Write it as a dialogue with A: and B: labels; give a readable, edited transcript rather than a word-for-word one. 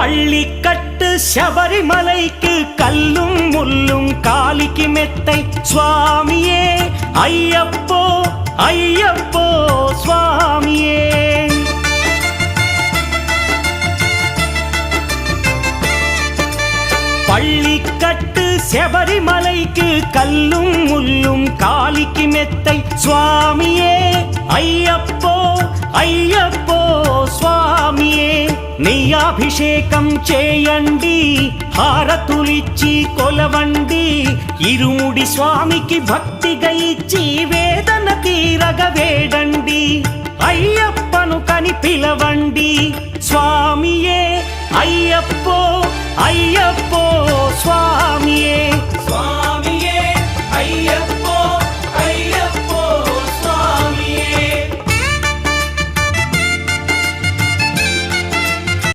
A: பள்ளிக்கட்டு சபரிமலைக்கு கல்லும் முள்ளும் காலிக்கு மெத்தை சுவாமியே ஐயப்போ ஐயப்போ சுவாமியே. பள்ளிக்கட்டு சபரிமலைக்கு கல்லும் முள்ளும் காலிக்கு மெத்தை சுவாமியே ஐயப்போ ஐயப்போ స్వామియే. నెయ్యాభిషేకం చేయండి హారతులిచ్చి కొలవండి ఇరుముడి స్వామికి భక్తిగా ఇచ్చి వేదన తీరగ వేడండి అయ్యప్పను కని పిలవండి స్వామియే అయ్యప్పో అయ్యప్పో స్వామియే.